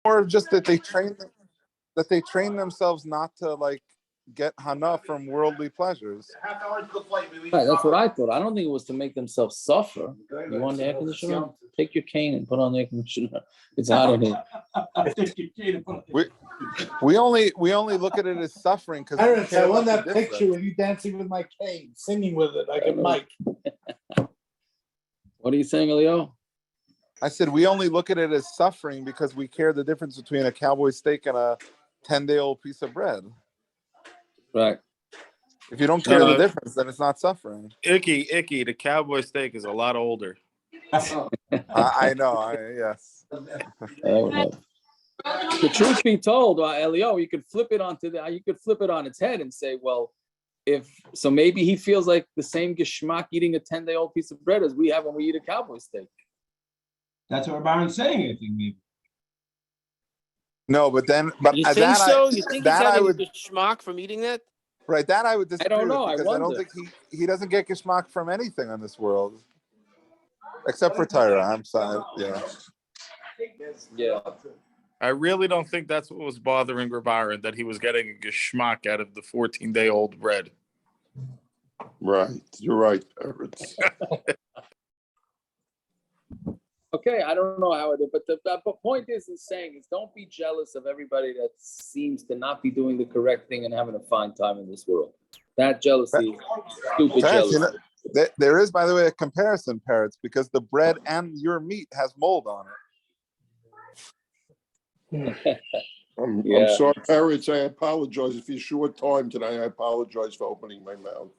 Or just that they train themselves not to like get hana from worldly pleasures. Right, that's what I thought. I don't think it was to make themselves suffer. You want the air conditioner? Take your cane and put on the air conditioner. It's hot in here. We only look at it as suffering because Parents, I want that picture of you dancing with my cane, singing with it like a mic. What are you saying, Elio? I said we only look at it as suffering because we care the difference between a cowboy steak and a 10-day-old piece of bread. Right. If you don't care the difference, then it's not suffering. Icky. The cowboy steak is a lot older. I know. Yes. The truth be told, Elio, you could flip it on its head and say, well, so maybe he feels like the same geschmack eating a 10-day-old piece of bread as we have when we eat a cowboy steak. That's what Baron's saying, I think, maybe. No, but you think so? You think he's having a geschmack from eating that? Right, that I would disagree I don't know. because I don't think he doesn't get geschmack from anything on this world. Except for Tyra. I'm sorry. Yeah. I really don't think that's what was bothering Rabba, that he was getting a geschmack out of the 14-day-old bread. Right. You're right. Okay, I don't know how it is, but the point is saying don't be jealous of everybody that seems to not be doing the correct thing and having a fine time in this world. That jealousy, stupid jealousy. You know, there is, by the way, a comparison, Parrots, because the bread and your meat has mold on it. I'm sorry, Parrots. I apologize. If you're short time today, I apologize for opening my mouth.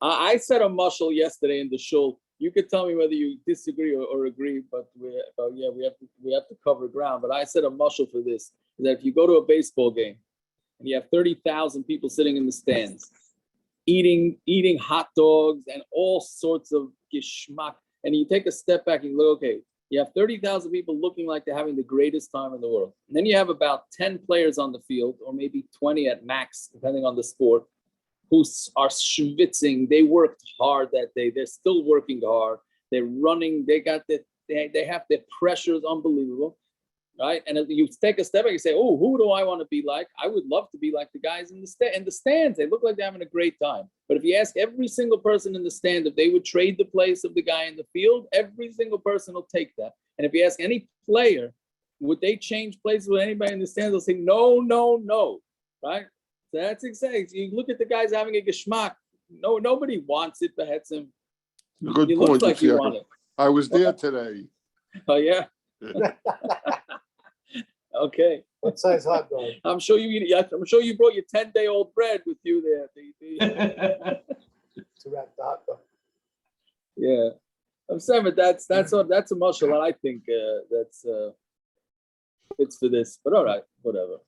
I said a mushal yesterday in the shul. You could tell me whether you disagree or agree, but we have to cover ground. But I said a mushal for this is that if you go to a baseball game and you have 30,000 people sitting in the stands, eating hot dogs and all sorts of geschmack, and you take a step back and you look, okay, you have 30,000 people looking like they're having the greatest time in the world. And then you have about 10 players on the field, or maybe 20 at max, depending on the sport, who are schwitzing. They worked hard that day. They're still working hard. They're running. They have their pressures unbelievable, right? And if you take a step back and say, oh, who do I want to be like? I would love to be like the guys in the stands. They look like they're having a great time. But if you ask every single person in the stand if they would trade the place of the guy in the field, every single person will take that. And if you ask any player, would they change places with anybody in the stands? They'll say, no, right? So that's exactly. You look at the guys having a geschmack. No, nobody wants it, but it's him. Good you point. Look like you want it. I was there today. Oh yeah. Okay. What size hot dog? I'm sure you brought your 10-day-old bread with you there. To wrap the hot dog. Yeah, I'm saying, but that's a mushal, and I think that's fits for this. But all right, whatever.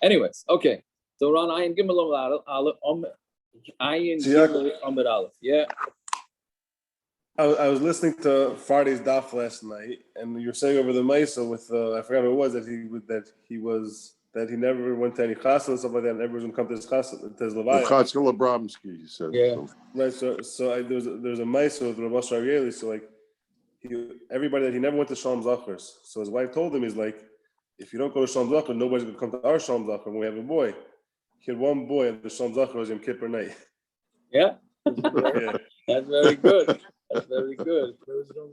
Anyways, okay. So we're on Ayin Gimel Amid Aleph. Yeah. I was listening to Friday's daf last night, and you were saying over the Maisa with I forgot what it was that he never went to any chassan and stuff like that, and everyone's gonna come to his chassan, to his levaya. Chatzkel Abramsky, he said. Yeah. Right. So there's a Maisa with Rabba Sharieli. So like everybody that he never went to Shalom Zachars. So his wife told him, he's like, if you don't go to Shalom Zachar, nobody's gonna come to our Shalom Zachar when we have a boy. He had one boy at the Shalom Zachar was Yom Kippur night. Yeah. Yeah. That's very good. That's very good. Where was it on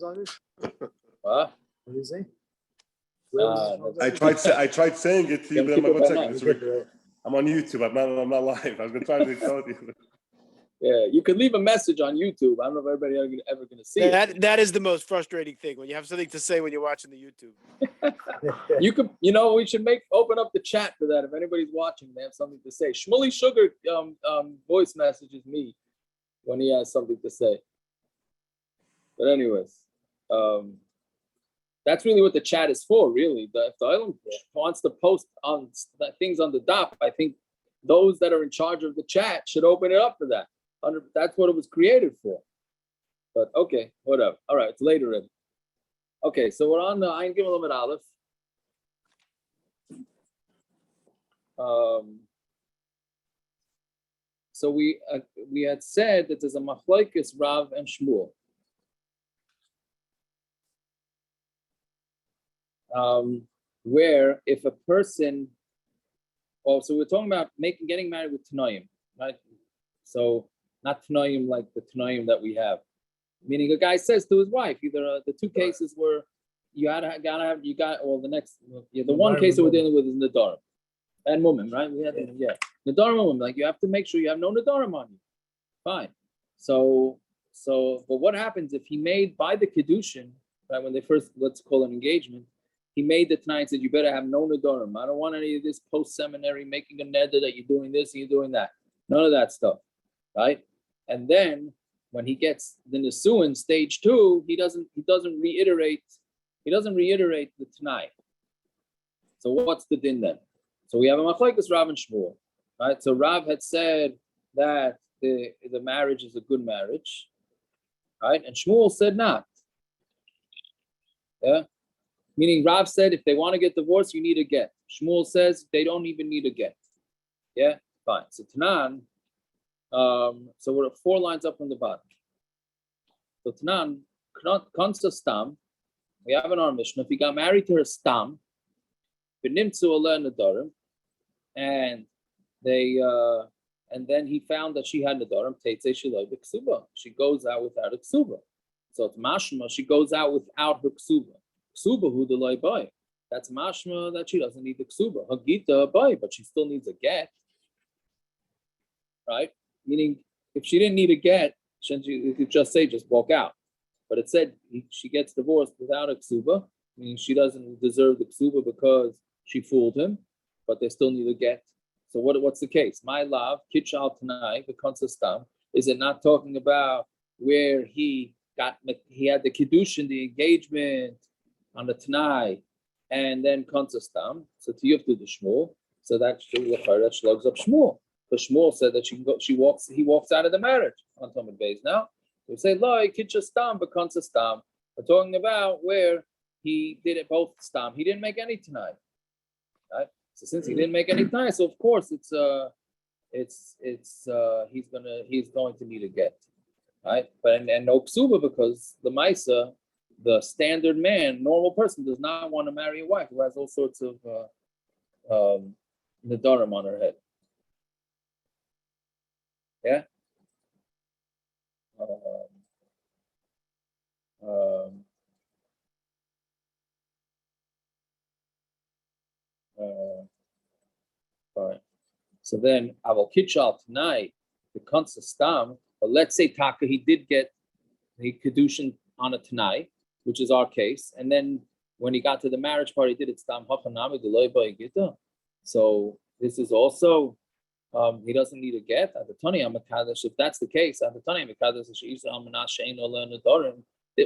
What? What did you say? I tried saying it to you, but I'm not going to I'm on YouTube. I'm not live. I was going to try to tell you. Yeah, you could leave a message on YouTube. I don't know if everybody ever going to see it. That is the most frustrating thing when you have something to say when you're watching the YouTube. You could, we should open up the chat for that. If anybody's watching, they have something to say. Shmuley Sugar voice messages me when he has something to say. But anyways, that's really what the chat is for, really. If the island wants to post on things on the daf, I think those that are in charge of the chat should open it up for that. That's what it was created for. But okay, whatever. All right, it's later already. Okay, so we're on the Ayin Gimel Amid Aleph. So we had said that there's a machlokes Rav and Shmuel. where if a person, so we're talking about getting married with Tanoim, right? So not Tanoim like the Tanoim that we have, meaning a guy says to his wife, either the two cases where the one case that we're dealing with is Nadarim and woman, right? We had Nadarim and woman, like you have to make sure you have no Nadarim on you. Fine. So, but what happens if he made by the Kiddushin, right, when they first, let's call an engagement, he made the tonight and said, you better have no Nadarim. I don't want any of this post-seminary making a neder that you're doing this and you're doing that. None of that stuff, right? And then when he gets the Nisuin stage 2, he doesn't reiterate the tonight. So what's the din then? So we have a machlokes Rav and Shmuel, right? So Rav had said that the marriage is a good marriage, right? And Shmuel said not. Yeah, meaning Rav said if they want to get divorced, you need a get. Shmuel says they don't even need a get. Yeah, fine. So Tanan, so we're 4 lines up from the bottom. So Tanan, Konsta Stam, we have in our Mishnah, if he got married to her Stam, Benimtsu Allah Nadarim, and then he found that she had Nadarim, Teitze Shiloi B'Ksuba. She goes out without a Ksuba. So it's mashma, she goes out without her Ksuba. Ksuba hu deloi boy. That's mashma that she doesn't need the Ksuba. Hagita boy, but she still needs a get. Right? Meaning, if she didn't need a get, you could just say, just walk out. But it said she gets divorced without a Ksuba, meaning she doesn't deserve the Ksuba because she fooled him, but they still need a get. So what's the case? My love, Kitchal Tanai, the Konsastam, is it not talking about where he had the Kiddushin, the engagement on the Tanai, and then Konsastam, so Tiyuftu the Shmuel, so that slugs up Shmuel. Because Shmuel said that he walks out of the marriage on Talmud Beis. Now, we say, Loi, Kitcha Stam, but Konsastam. We're talking about where he did it both Stam. He didn't make any Tanai. Right? So since he didn't make any Tanai, so of course he's going to need a get. Right? But and no Ksuba, because the Maisa, the standard man, normal person, does not want to marry a wife who has all sorts of Nadarim on her head. Yeah. Fine. So then Aval Kitchal tonight, the Konsastam, but let's say Taka, he did get the Kedushin on a tonight, which is our case, and then when he got to the marriage part, he did it Stam Hachanami Deloy Gita. So this is also he doesn't need a get. If that's the case,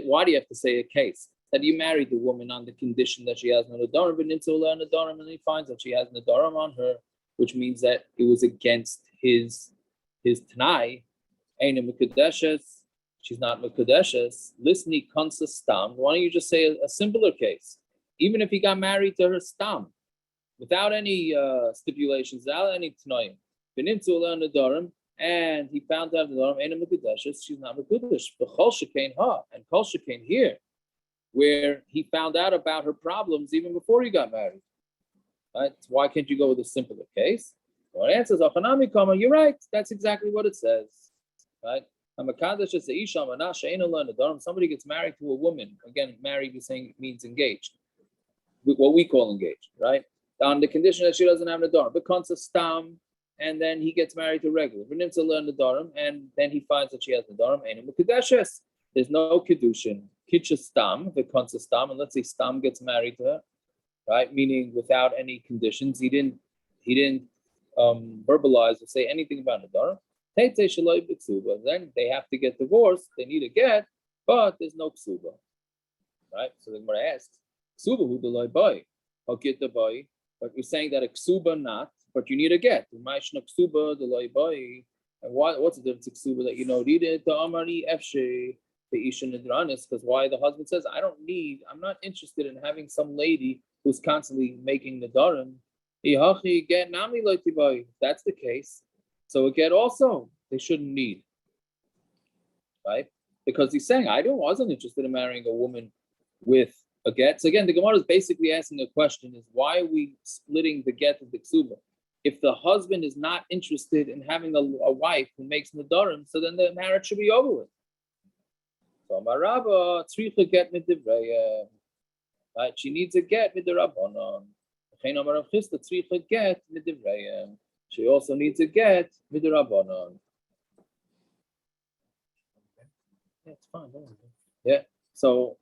why do you have to say a case? That you married the woman on the condition that she has no nadarim, and he finds that she has nadarim on her, which means that it was against his tanai. She's not mekudeshes. Listni konsa stam. Why don't you just say a simpler case? Even if he got married to her stam, without any stipulations, without any tanoim, and he found out nadarim, she's not mekudesh. B'chol shekain ha, and kol shekain here, where he found out about her problems even before he got married. Right? Why can't you go with a simpler case? Well, it answers, you're right. That's exactly what it says. Right? Somebody gets married to a woman. Again, married is saying means engaged. What we call engaged, right? On the condition that she doesn't have nadarim. Becomes a stam, and then he gets married to regular. And then he finds that she has nadarim. There's no kedushin. Kitcha stam, becomes a stam, and let's say stam gets married to her, right? Meaning without any conditions. He didn't verbalize or say anything about nadarim. Then they have to get divorced. They need a get, but there's no ksuba, right? So the Gemara asks, ksuba who delay boy? I'll get the boy, but you're saying that a ksuba not, but you need a get. Ksuba delay boy, and what's the difference? Ksuba that you know needed the amari efshe the isha nidranis, because why the husband says I'm not interested in having some lady who's constantly making nadarim. Get nami loy. That's the case. So again, also they shouldn't need, right? Because he's saying wasn't interested in marrying a woman with a get. So again, the Gemara is basically asking a question: is why are we splitting the get of the ksuba? If the husband is not interested in having a wife who makes nedarim, so then the marriage should be over with. So Rabba tzricha get midivrayim. Right? She needs a get midirabbanon. She also needs a get midirabbanon. Yeah, it's fine. Yeah. So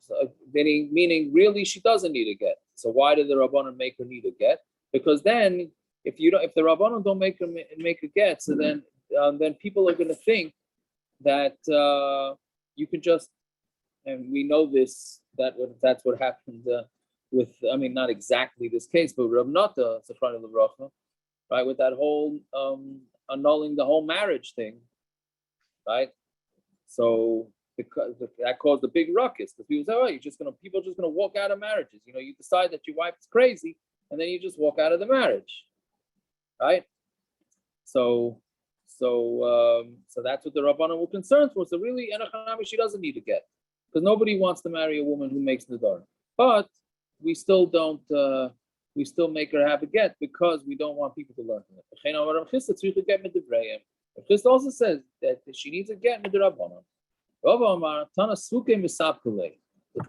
meaning really she doesn't need a get. So why did the Rabbanon make her need a get? Because then if the Rabbanon don't make a get, so then people are going to think that you can just, and we know this, that's what happened with, I mean, not exactly this case, but Rav Nata, Safran Levracha, right, with that whole annulling the whole marriage thing, right? So because that caused a big ruckus, because people say, oh, people are just gonna walk out of marriages. You decide that your wife is crazy, and then you just walk out of the marriage, right? So that's what the Rabbanan were concerned for. So really, she doesn't need to get, because nobody wants to marry a woman who makes nidar. But we still don't. We still make her have a get because we don't want people to learn from it. Chris also says that she needs a get midrabanan. So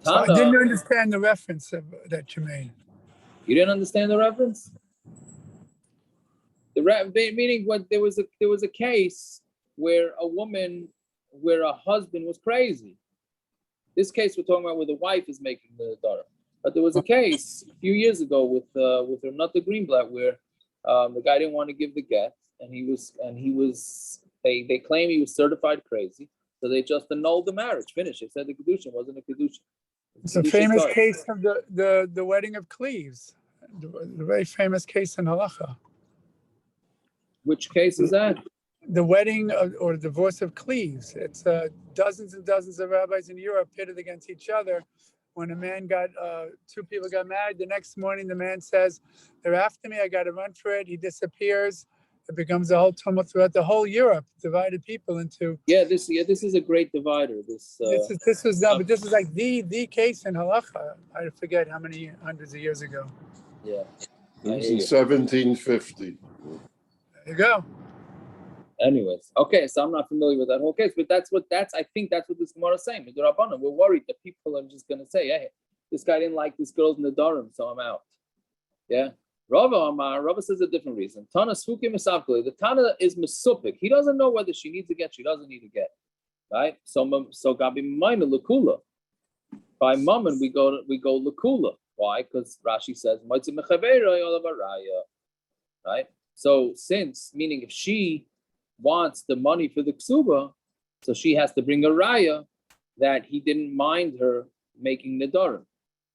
I didn't understand the reference that you made. You didn't understand the reference? Meaning what there was a case where a husband was crazy. This case we're talking about where the wife is making the daughter. But there was a case a few years ago with Renata Greenblatt where the guy didn't want to give the get, and they claim he was certified crazy, so they just annulled the marriage. Finished. They said the kedusha wasn't a kedusha. It's a famous case of the wedding of Cleves, the very famous case in halacha. Which case is that? The wedding or divorce of Cleves. It's dozens and dozens of rabbis in Europe pitted against each other. When two people got married, the next morning the man says, "They're after me. I got to run for it." He disappears. It becomes a whole tumult throughout the whole Europe, divided people into. This is a great divider. This was like the case in halacha. I forget how many hundreds of years ago. Yeah, it was in 1750. There you go. Anyways, okay, so I'm not familiar with that whole case, but I think that's what this Gemara is saying. We're worried that people are just going to say, hey, this guy didn't like this girl's nedarim, so I'm out. Yeah. Rabba says a different reason. Tana Sfuki Misavkali. The Tana is Mesupik. He doesn't know whether she needs to get, she doesn't need to get. Right? So Gabi Maina Lakula. By Mammon, we go Lakula. Why? Because Rashi says, right? So meaning if she wants the money for the ksuba, so she has to bring a raya that he didn't mind her making nedarim.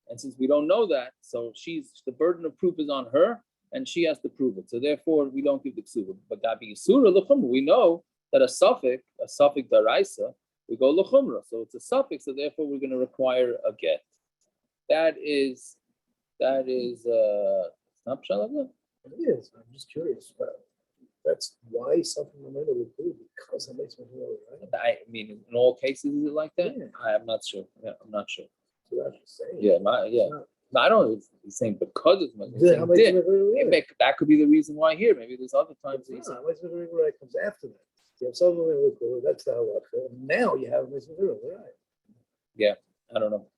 And since we don't know that, so the burden of proof is on her, and she has to prove it. So therefore, we don't give the ksuba. But gabi yisura l'chumra, we know that a suffix daraisa, we go l'chumra. So it's a suffix, so therefore we're going to require a get. That is not pshat. It is. I'm just curious. That's why something remained would be because it makes me feel right. I mean, in all cases, is it like that? Yeah. I'm not sure. Yeah, I'm not sure. So that's just saying. Yeah, No, I don't know if he's saying because it's much. That could be the reason why here. Maybe there's other times. Mitzvah comes after that. You have something that's the halacha. Now you have mitzvah, right? Yeah, I don't know.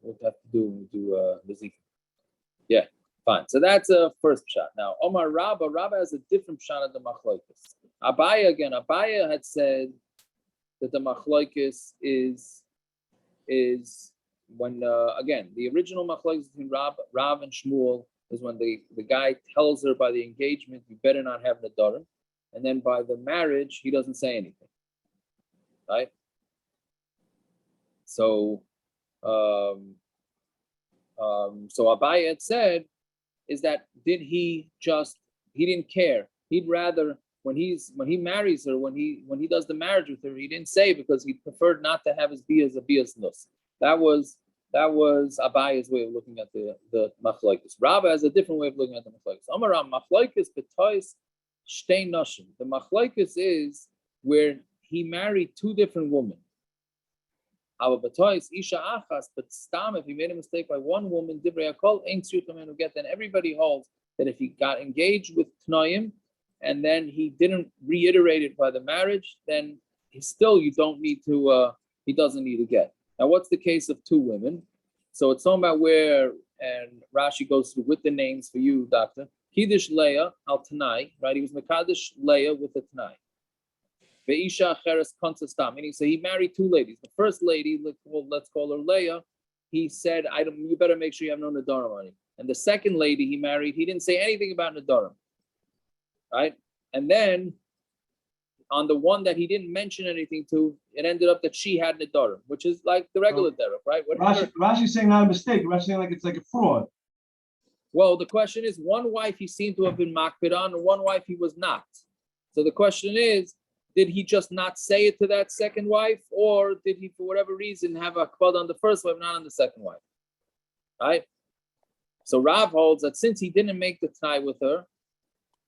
We'll have to do the zikr. Yeah. Fine. So that's a first shot. Now, Omar Rabba has a different shot at the machlokes. Abaya had said that the machlokes is when again the original machlokes between Rav and Shmuel is when the guy tells her by the engagement you better not have nedarim, and then by the marriage he doesn't say anything. Right. So Abaya had said. Is that he didn't care. He'd rather when he marries her, when he does the marriage with her, he didn't say because he preferred not to have his bias a bias nus. That was Abaya's way of looking at the machlokes. Rabba has a different way of looking at the machlokes. Amaram machlokes betois shtei nashim. The machlokes is where he married two different women. Isha achas, but stam, if he made a mistake by one woman, divrei hakol ain't tzricha get. Then everybody holds that if he got engaged with tnayim and then he didn't reiterate it by the marriage, then you don't need to. He doesn't need to get. Now, what's the case of two women? So it's talking about where, and Rashi goes through with the names for you, Doctor. Kiddush Leah al Tanai, right? He was Mekadosh Leah with a Tanai. Ve'isha Acheres Konsastam, meaning so he married two ladies. The first lady, let's call her Leah, he said, you better make sure you have no Nadarim on you. And the second lady he married, he didn't say anything about Nadarim, right? And then on the one that he didn't mention anything to, it ended up that she had Nadarim, which is like the regular derech, right? Rashi's saying not a mistake. Rashi's saying like it's like a fraud. Well, the question is, one wife he seemed to have been makpid on, and one wife he was not. So the question is, did he just not say it to that second wife, or did he, for whatever reason, have a kvod on the first wife, not on the second wife? Right? So Rav holds that since he didn't make the t'nai with her,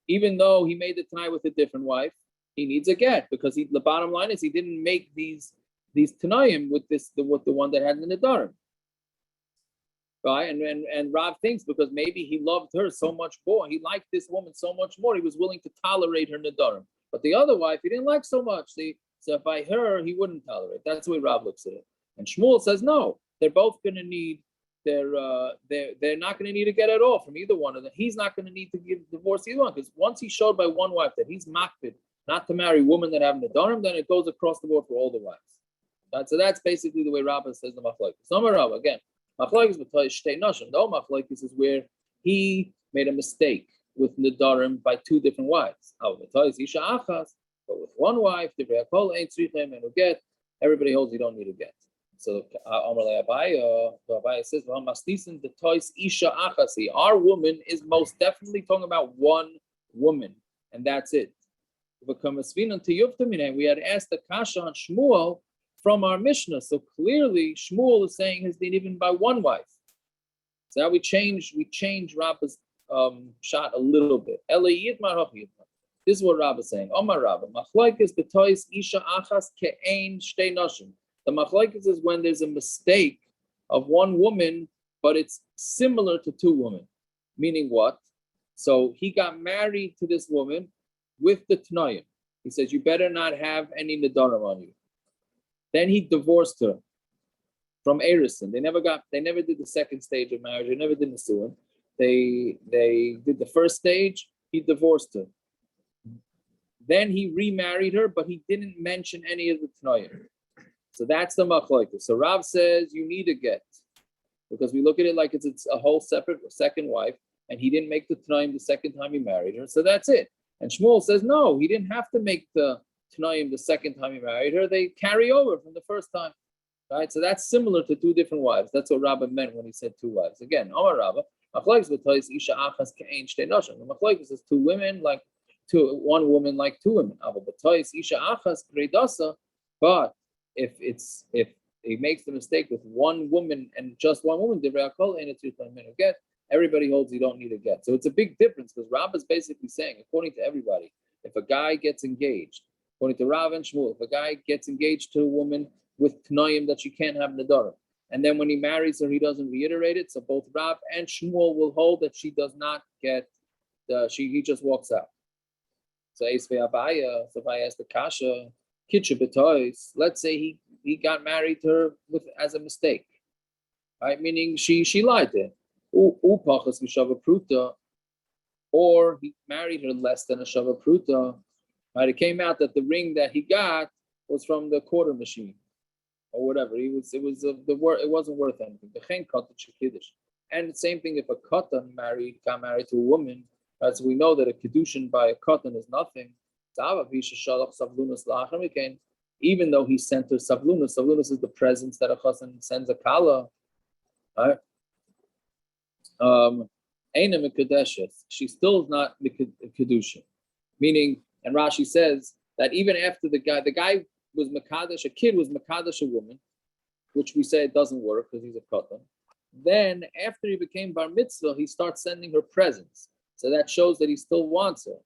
even though he made the t'nai with a different wife, he needs a get, because the bottom line is he didn't make these t'naim with the one that had the nedarim. Right? And Rav thinks because maybe he loved her so much more, he liked this woman so much more, he was willing to tolerate her nedarim. But the other wife he didn't like so much. So by her he wouldn't tolerate. That's the way Rav looks at it. And Shmuel says no, they're both going to need they're not going to need to get at all from either one of them. He's not going to need to give divorce either one, because once he showed by one wife that he's makpid not to marry women that have nedarim, then it goes across the board for all the wives. Right? So that's basically the way Rabba says the machlokes. Some Rabba again. Machlokes b'toy shtei nashim. No machlokes is where he made a mistake with nedarim by two different wives. But with one wife, get. Everybody holds you don't need to get. So Abaye says, our woman is most definitely talking about one woman, and that's it. We had asked the kasha on Shmuel from our Mishnah. So clearly Shmuel is saying his deen even by one wife. So now we change Rabba's shot a little bit. This is what Rabba is saying. Omar Rabba, machlokes b'tois isha achas ke'ein shtei nashim. The machlokes is when there's a mistake of one woman, but it's similar to two women. Meaning what? So he got married to this woman with the t'nayim. He says, you better not have any nedarim on you. Then he divorced her from Erison. They never did the second stage of marriage. They never did Nisuin. They did the first stage. He divorced her. Then he remarried her, but he didn't mention any of the t'nayim. So that's the machlokes. So Rav says you need a get, because we look at it like it's a whole separate second wife, and he didn't make the t'nayim the second time he married her. So that's it. And Shmuel says no, he didn't have to make the t'nayim the second time he married her. They carry over from the first time. Right? So that's similar to two different wives. That's what Rabba meant when he said two wives. Again, Omar Rabba, machlokes b'tois isha achas ke'ein shtei nashim. The machlokes is two women like one woman like two women. But if he makes the mistake with one woman and just one woman, everybody holds you don't need a get. So it's a big difference, because Rav is basically saying, according to everybody, if a guy gets engaged, according to Rav and Shmuel, if a guy gets engaged to a woman with t'nayim that she can't have nedarim, and then when he marries her, he doesn't reiterate it, so both Rav and Shmuel will hold that she does not get, he just walks out. So if I ask the kasha, Keshubos, let's say he got married to her as a mistake, right? Meaning she lied to him. Prutah, or he married her less than a shava prutah. Right? It came out that the ring that he got was from the quarter machine, or whatever. It wasn't worth anything. And the same thing if a katan got married to a woman. Right, so we know that a kedushin by a katan is nothing. Even though he sent her savlunus is the presence that a chassan sends a kala. Right? She still is not the kedushin. Meaning, and Rashi says that even after the guy was makadosh, a kid was makadosh a woman, which we say it doesn't work because he's a katan. Then after he became bar mitzvah, he starts sending her presents. So that shows that he still wants her.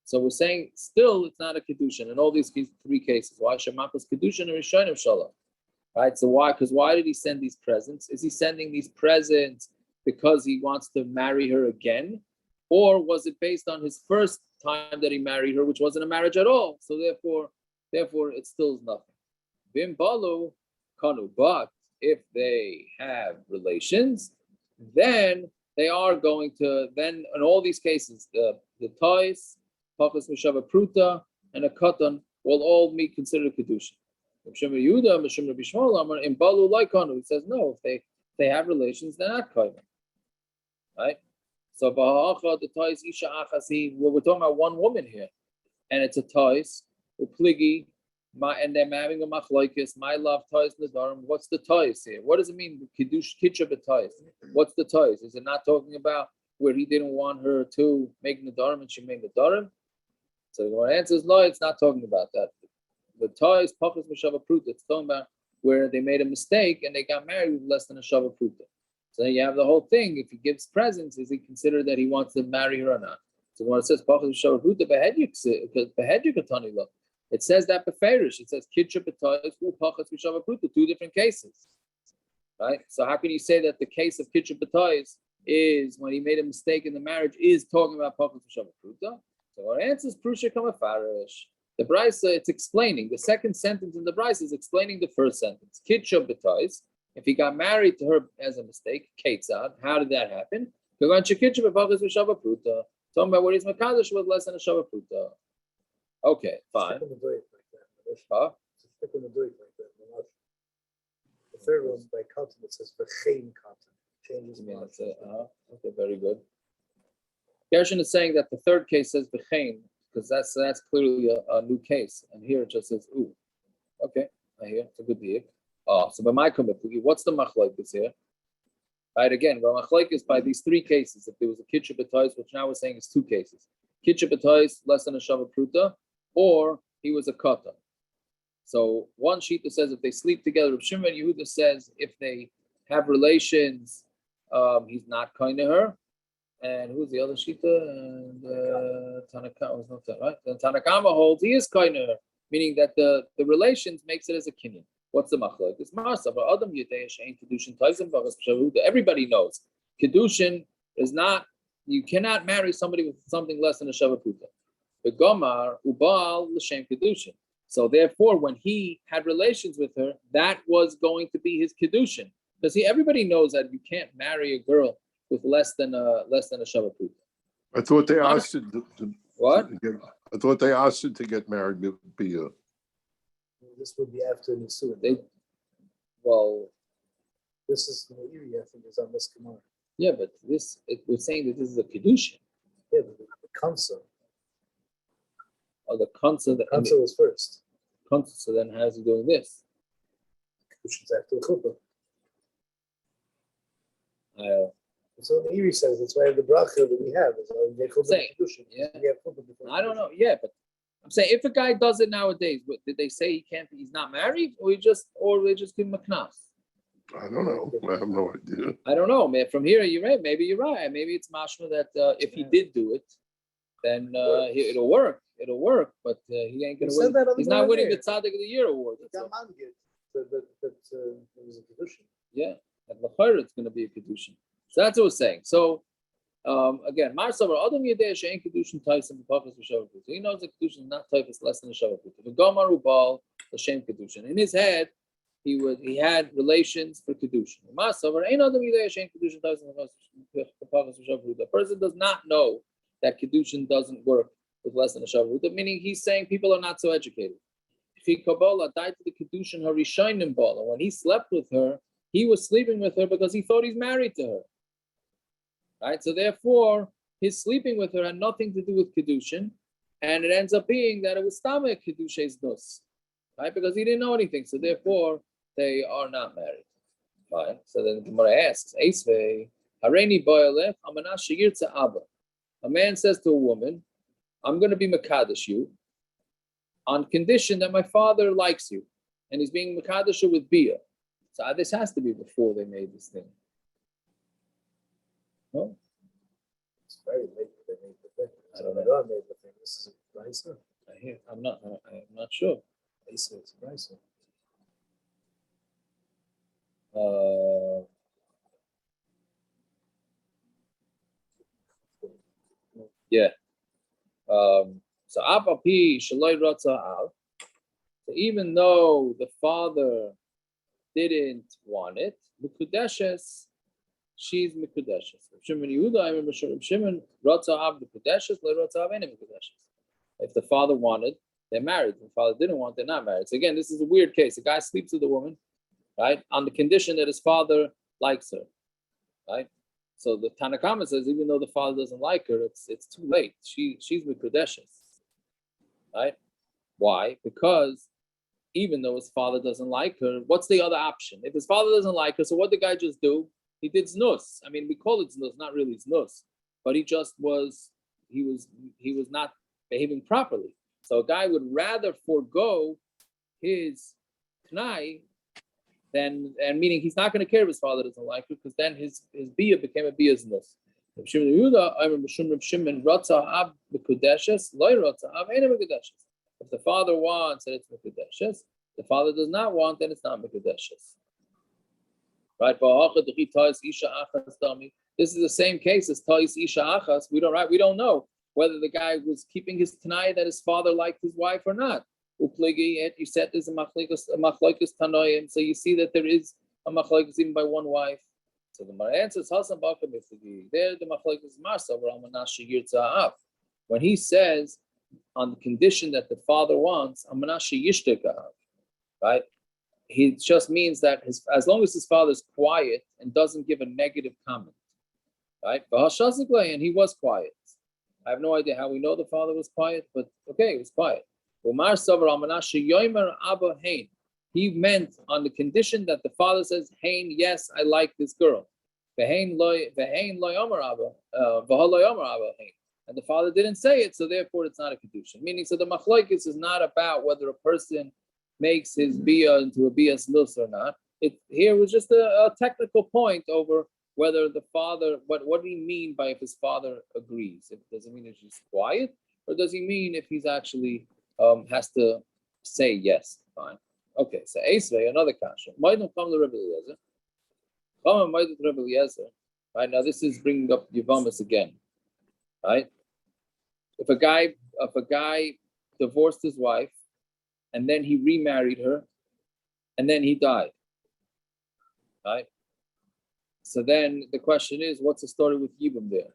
So we're saying still it's not a kedushin in all these three cases. Why shemakas kedushin and rishonim shalom? Right? So why? Because why did he send these presents? Is he sending these presents because he wants to marry her again? Or was it based on his first time that he married her, which wasn't a marriage at all? So therefore it still is nothing. Bim balu kanu. But if they have relations, then they are going to, then in all these cases, the toys, pachas mishava pruta, and a katan will all be considered kedusha. In balu like kanu, he says no. If they have relations, they're not kaivan. Right? So the toys isha achasi. We're talking about one woman here, and it's a toys upligi. And they're having a machlokes. My love toys nedarim. What's the toys here? What does it mean? Kiddush kitcha b'toys. What's the toys? Is it not talking about where he didn't want her to make nedarim and she made nedarim? So the answer is no. It's not talking about that. The toys pachas mishava prutah. It's talking about where they made a mistake and they got married with less than a shava prutah. So you have the whole thing. If he gives presents, is he considered that he wants to marry her or not? So when it says pachas mishava prutah, behedyu look. It says that beferish. It says kitcha b'toys pachas mishava pruta. 2 different cases, right? So how can you say that the case of kitcha b'toys is when he made a mistake in the marriage is talking about pachas mishava pruta? So our answer is prusha kama farish. The brisa, it's explaining the second sentence in the brisa is explaining the first sentence. Kitcha b'toys. If he got married to her as a mistake, ketzad. How did that happen? Talking about what he's makadosh with less than a shava pruta. Okay, fine. Huh? The third one by cotton, it says v'chein cotton. Changes. Okay, very good. Gershon is saying that the third case says v'chein because that's clearly a new case, and here it just says ooh. Okay, I hear it's a good deal. So by my comment, what's the machlokes here? Right, again, well, machlokes by these 3 cases. If there was a kitcha b'toys, which now we're saying is 2 cases. Kitcha b'toys less than a shava pruta, or he was a katan. So one shita says if they sleep together. Rav Shimon Yehuda says if they have relations, he's not kind to her. And who's the other shita? And Tanakama was not that, right? And Tanakama holds he is kind to her, meaning that the relations makes it as a kinyan. What's the machlok? It's marsa, but Adam Yudei Shein Kedushin Taizim Bagas Pshavuda. Everybody knows Kedushin is not. You cannot marry somebody with something less than a shava pruta. The Gomar Ubal l'shem Kedushin. So therefore, when he had relations with her, that was going to be his Kedushin. Because everybody knows that you can't marry a girl with less than a shava pruta. I thought they asked him to What? I thought they asked him to get married with Bia. This would be after Nisuin. This is the area, I think, is on this Gemara. Yeah, but we're saying that this is a Kedushin. Yeah, but the Kansa. Oh, the Kansa. The Kansa was first. Kansa, so then how's he doing this? Kedushin's after the Chuppah. So the Iri says that's why the bracha that we have is Kedushin. Yeah. I don't know. Yeah, but I'm saying if a guy does it nowadays, did they say he can't? He's not married, or they just give him a knas? I don't know. I have no idea. I don't know, man. From here, you're right. Maybe you're right. Maybe it's mashma that if he did do it, then it'll work. It'll work. But he ain't gonna win. He's not winning the Tzaddik of the Year award. That was a Kedushin. Yeah, at Lachar it's going to be a Kedushin. So that's what we're saying. So again, Marsavar Adam Yedei Shein Kedushin Taisim B'Pachas V'Shavah Pruta. He knows that Kedushin is not Taifas less than a Shavah Pruta. The Gomar Ubal L'Shem Kedushin. In his head, he had relations for Kedushin. Marsavar Ein Adam Yedei Shein Kedushin Taisim B'Pachas V'Shavah Pruta. The person does not know that Kedushin doesn't work with less than a Shavah Pruta, meaning he's saying people are not so educated. If he Kabbalah died to the Kedushin Harishainim Bala, when he slept with her, he was sleeping with her because he thought he's married to her. Right, so therefore, his sleeping with her had nothing to do with Kedushin, and it ends up being that it was Tamek Kedusha's Nus, right? Because he didn't know anything, so therefore, they are not married. Fine. So then the Gemara asks, Eisvei, Hareini Boyalech, Amana Shigirtza Abba. A man says to a woman, I'm going to be Makadish you on condition that my father likes you, and he's being Makadish with Bia. So this has to be before they made this thing. No? It's very late that they made the thing. I don't know. They made the thing. This is a Brisa. I'm not sure. They say it's a Brisa. Yeah. So apapi shaloi ratza av. So even though the father didn't want it, mikudeshes, she's mikudeshes. Shimon Yehuda, I remember Shimon ratza av mikudeshes, lo ratza av ene mikudeshes. If the father wanted, they're married. If the father didn't want, they're not married. So again, this is a weird case. A guy sleeps with a woman, right, on the condition that his father likes her, right? So the Tanakama says, even though the father doesn't like her, it's too late. She's mikudeshes, right? Why? Because even though his father doesn't like her, what's the other option? If his father doesn't like her, so what did the guy just do? He did znus. I mean, we call it znus, not really znus, but he was not behaving properly. So a guy would rather forego his tnai than, and meaning he's not going to care if his father doesn't like her, because then his bia became a bia znus. Shimon Yehuda, I remember Shimon ratza av b'kudeshes, loy ratza av ene b'kudeshes. If the father wants, then it's mikudeshes. The father does not want, then it's not mikudeshes. Right? This is the same case as Tais Isha Achas. We don't know whether the guy was keeping his tanai that his father liked his wife or not. You said there's a machlokes tanoim, so you see that there is a machlokes even by one wife. So the answer is Hasan Bakam Ifigi. There the machlokes Marsa Ramanashi Yirtza Av. When he says on the condition that the father wants, Amanashi Yishtaka, right? He just means that as long as his father's quiet and doesn't give a negative comment, right? And he was quiet. I have no idea how we know the father was quiet, but okay, he was quiet. He meant on the condition that the father says, "Hein, yes, I like this girl." And the father didn't say it, so therefore it's not a kedusha. Meaning, so the machlokes is not about whether a person makes his bia into a bia snus or not. Here was just a technical point over whether the father, what do he mean by if his father agrees? Does it mean if he's quiet, or does he mean if he's actually has to say yes? Fine. Okay, so Esvei, another kasha. Right, now this is bringing up Yevamis again. Right? If a guy divorced his wife and then he remarried her and then he died, right? So then the question is, what's the story with Yibam there?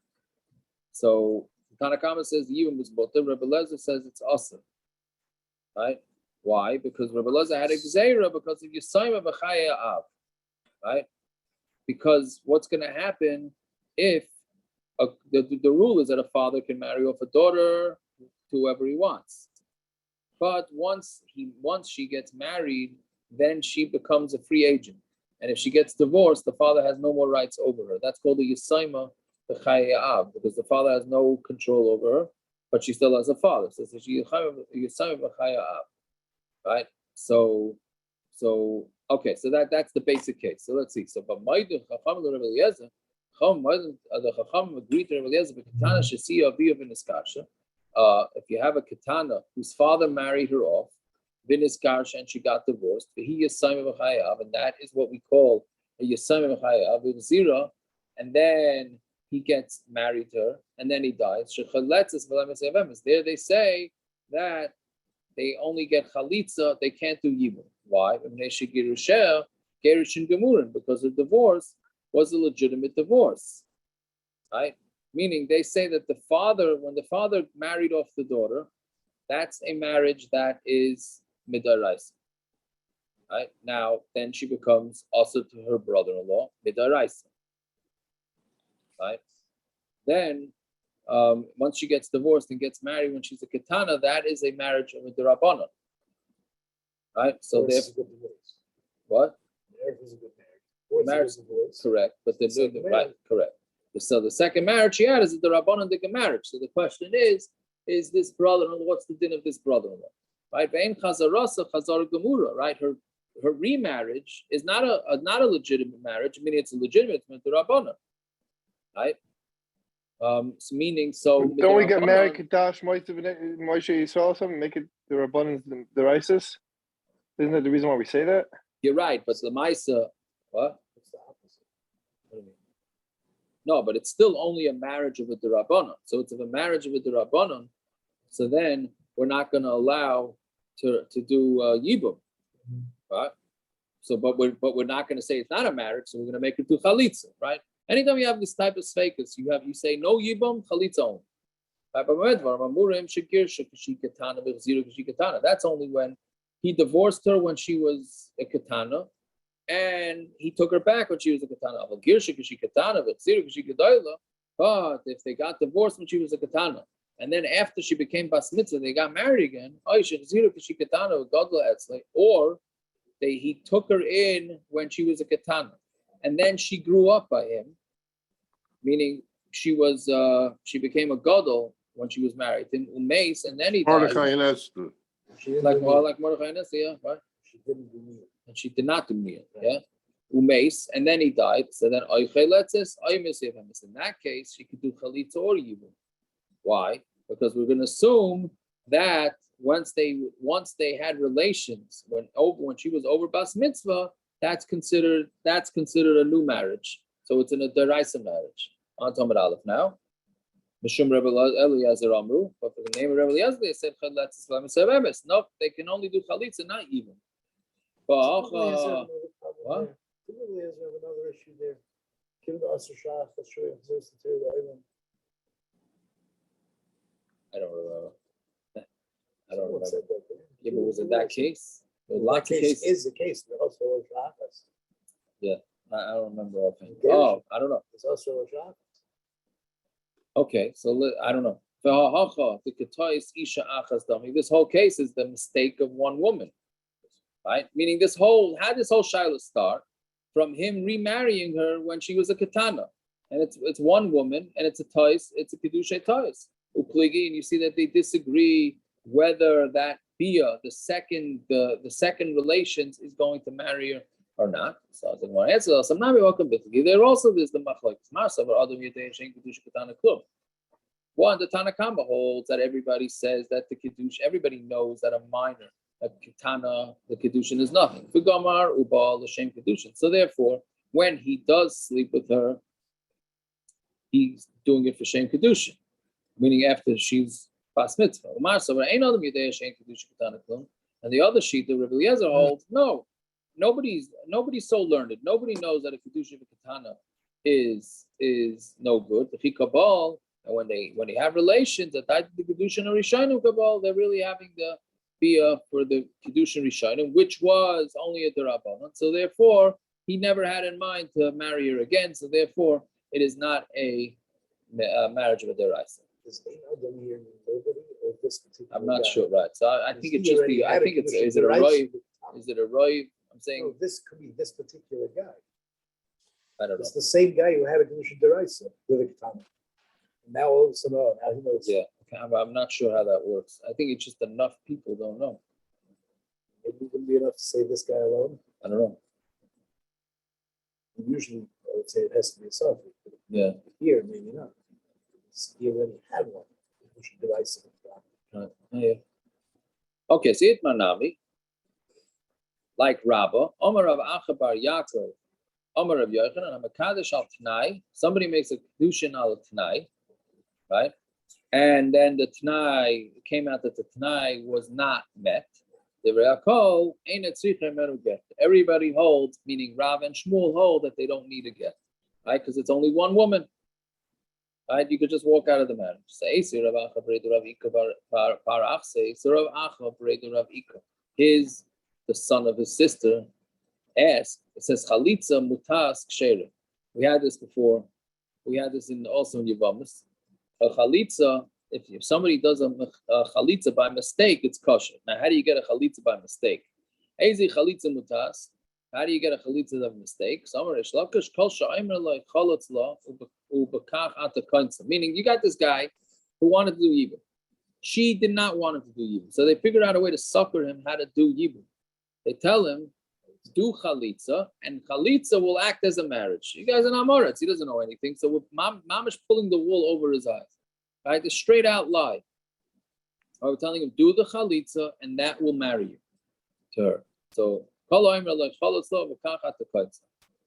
So Tanakama says Yibam is boter. Rabba Lezer says it's awesome, right? Why? Because Rabba Lezer had a gzeira because of Yisayim B'chaya Av, right? Because what's going to happen if the rule is that a father can marry off a daughter to whoever he wants, but once she gets married, then she becomes a free agent, and if she gets divorced, the father has no more rights over her. That's called a Yisayma B'chaya Av, because the father has no control over her, but she still has a father. So it's Yisayma B'chaya Av, right? So okay, so that's the basic case. So let's see. So but the Chacham agreed to Rabbi Eliezer, if you have a katana whose father married her off, v'niskarsha, and she got divorced, and that is what we call a yisayim v'chayav zira, and then he gets married to her, and then he dies. There they say that they only get chalitza, they can't do yibum. Why? Because the divorce was a legitimate divorce, right? Meaning they say that when the father married off the daughter, that's a marriage that is midaraisa, right? Now, then she becomes also to her brother-in-law, midaraisa, right? Then, once she gets divorced and gets married when she's a katana, that is a marriage of a derabbanan, right? So therefore, what? Marriage is a good marriage. Correct, but right, correct. So the second marriage she had is the Rabbanan Dika marriage. So the question is this brother-in-law, what's the din of this brother-in-law? Right? Ve'en chazarasa chazar gemura, right? Her remarriage is not a legitimate marriage, meaning it's a legitimate the Rabbanan. Right? So don't we get married Kadash Moshe Yisrael or something, make it the Rabbanans the Rises? Isn't that the reason why we say that? You're right, but the Maisa, What? It's the opposite. What do you mean? No, but it's still only a marriage of a derabanan. So it's of a marriage of a derabanan. So then we're not going to allow to do yibum, right? So, but we're not going to say it's not a marriage. So we're going to make it to chalitza, right? Anytime you have this type of sveikus, you say no yibum, chalitza only. That's only when he divorced her when she was a katana, and he took her back when she was a katana. But if they got divorced when she was a katana, and then after she became bas mitzvah, they got married again, or he took her in when she was a katana, and then she grew up by him, meaning she became a gadol when she was married in Umeis, and then he died. Mordechai and Esther. Like Mordechai and Esther, yeah, right? She didn't do me. And she did not do Miyah, yeah? Umeis, and then he died. So then, in that case, she could do chalitza or yibum. Why? Because we're going to assume that once they had relations, when she was over bas mitzvah, that's considered a new marriage. So it's in a deraisa marriage. On Talmud Aleph now. Mishum Rabba Eliezer Amru, but for the name of Rabba Eliezer, they said chalitza. No, they can only do chalitza, not even. What? Typically, has another issue there. I don't remember. Yeah, but was it that case? Lots of cases. Is the case. Yeah, I don't remember offhand. Oh, I don't know. It's also a shot. Okay, so I don't know. This whole case is the mistake of one woman, right? Meaning how this whole shiloh start from him remarrying her when she was a katana, and it's one woman, and it's a tois, it's a kedusha tois. Upligi, and you see that they disagree whether that bia, the second relations, is going to marry her or not. So I didn't want to answer. So now we welcome Bitgi. There also is the machlokes marsa, but other yedei kedusha katana klum. One, the Tanakama holds that everybody says that the kedusha, everybody knows that a minor, a katana, the kedushin is nothing. V'gamar ubal l'shem kedushin. So therefore, when he does sleep with her, he's doing it for shem kedushin, meaning after she's bas mitzvah. Marsa, but ain't other yedei shem kedusha katana klum. And the other sheet, the Rabbi Eliezer holds, no. Nobody's so learned. Nobody knows that a kedusha of a katana is no good. The chikabal, and when they have relations, at the kedusha and rishonim kabal, they're really having the bia for the kedusha and rishonim, which was only a derabanan. So therefore, he never had in mind to marry her again. So therefore, it is not a marriage of a deraisa. I'm not sure, right? So I think it's just the. I think it's is it a roiv? Is it a roiv? I'm saying no, this could be this particular guy. I don't know. It's the same guy who had a kedusha deraisa with a katana. Now all of a sudden, now he knows. Yeah, I'm not sure how that works. I think it's just enough people don't know. It wouldn't be enough to say this guy alone. I don't know. Usually, I would say it has to be a selfie. Yeah. Here, maybe not. He already had one. Kedusha deraisa. Right. Yeah. Okay, see it, Manami. Like Rabba, Omar of Achabar Yaakov, Omar of Yochanan, and Makadosh al Tanai. Somebody makes a kedushin al Tanai, right? And then the Tanai came out that the Tanai was not met. Everybody holds, meaning Rav and Shmuel hold that they don't need a get, right? Because it's only one woman, right? You could just walk out of the marriage. Say, the son of his sister, asked, it says, chalitza mutas ksherim. We had this before. We had this also in Yevamis. A chalitza, if somebody does a chalitza by mistake, it's kosher. Now, how do you get a chalitza by mistake? Ezi chalitza mutas. How do you get a chalitza by mistake? Meaning, you got this guy who wanted to do yibum. She did not want him to do yibum. So they figured out a way to sucker him how to do yibum. They tell him, do chalitza, and chalitza will act as a marriage. You guys are not moritz. He doesn't know anything. So with mamish pulling the wool over his eyes. Right? The straight out lie. We're telling him, do the chalitza, and that will marry you to her. So,